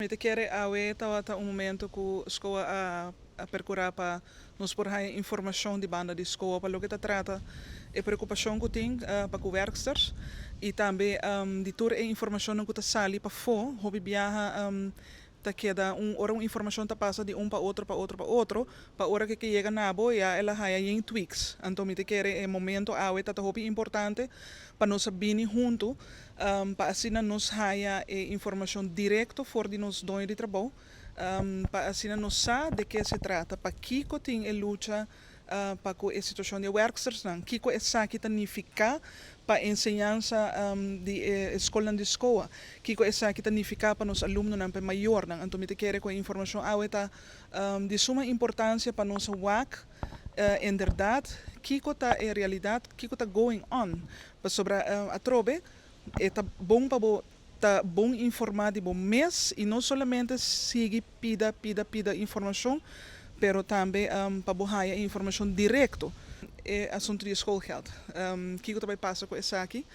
Mita kere awe tawata momento que a escola a percurar para nos por aí informação de banda de escola para o que trata e preocupação que tem para os werksters e também de toda a informação que está sali para fora, hobby viaja ta queda ora uma informação ta passa de para outro para outro para outro para hora que chega na boia ela haya em tweaks então me te quer momento awe ta hobby importante para nós bini junto para assim nos haya informação direto fora de nos dono de trabalho para assim nos sa de que se trata para que tem a luta para a situação de werksters não que é essa que significa para ensinança de escola de escola que é essa que significa para os alunos não para maior não então me te quer com informação aweta de suma importância para nós WAC em verdade que está a realidade que está going on para sobre a trobe é bom para tá bom informar de bom mês e não somente seguir pida informação pero também para borrar informação direto é assunto de escolgeld que também passa com essa aqui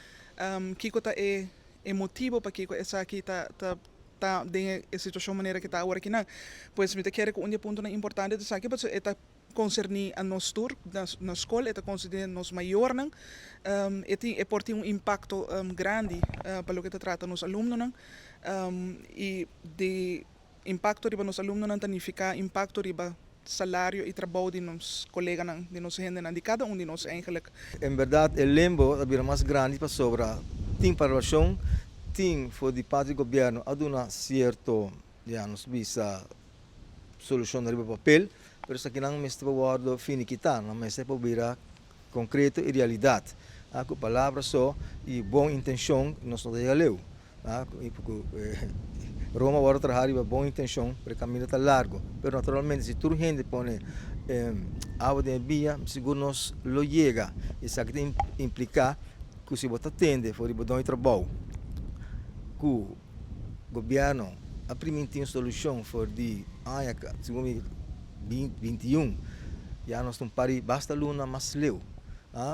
que tá é motivo para que essa aqui tá de a situação maneira que tá agora aqui não pois me te quero que um ponto importante dessa aqui porque é concerni a nós tour na escola é considerado nos maior não é por ter impacto grande para o que trata nos alunos não e de impacto riba nos alunos não significa impacto riba salário e trabalho de nos colegas de nos gente de cada de nós eigenlijk. Em verdade, o lembo é mais grande para sobra tem para relação tem for de parte do governo a uma certo já nos visa solução no papel, pero sa kinang mes te guardo finiquitar, não mes te virar concreto e realidade. Com palavras só e boa intenção nós não leu. E porque Roma agora trabalha com boa intenção, porque o caminho está largo. Pero naturalmente, se tu gente põe água de via, seguro nós lo chega. Isso aqui implica que se você atende, for de bom trabalho, que o governo a primeira solução for de segundo 21, já nós não pari basta luna mas leu.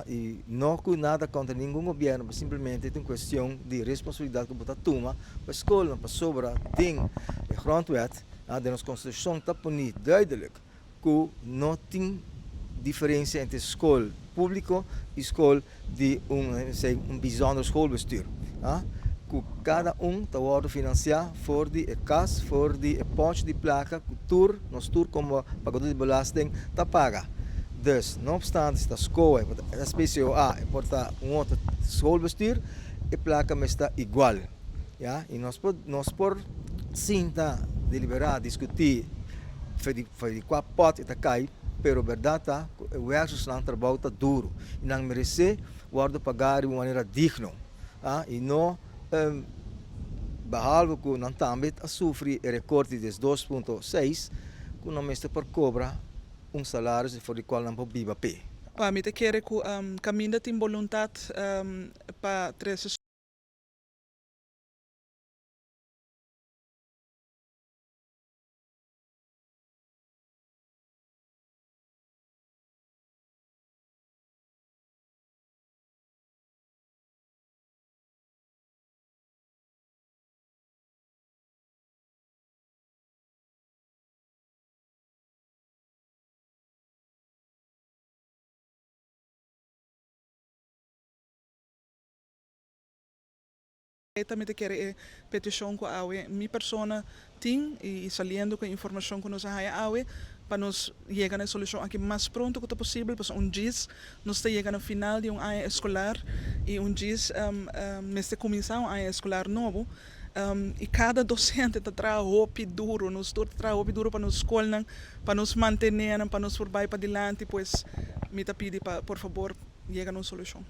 E não com nada contra nenhum governo, mas simplesmente é uma questão de responsabilidade que você toma para a escola, para sobra, tem a grondwet, de nossa Constituição está punir duidelijk que não tem diferença entre escola pública e escola de bijzonder schoolbestuur. Que cada está financiar voor die kas, voor die ponte de placa, que nós como pagador de belasting, está paga. Dus, não obstante, esta escola, a especial A, porta outro schoolbestuur, a placa está igual. Ja? E nós por sim deliberar, discutir, fazer qual pode estar cai, pero verdade tá, o versus não trabalho está duro, e não merece guarda pagar de uma maneira digna, e não behalve que não também a sofrer o recorte de 2,6 que não está por cobrar salário for o qual não pode viver pé. Para mim te quero que caminho tem vontade para três também te quero petição com a AUE. Minha persona tem e saliendo com a informação que nos há a AUE para nos chegar na solução aqui mais pronto que possível, para dias nós está chegando no final de ano escolar e dias neste começar ano escolar novo. E cada docente está trabalhando duro, nós estamos trabalhando duro para nos escola, para nos manter, para nos por para adiante, pois me pedi por favor, chega na solução.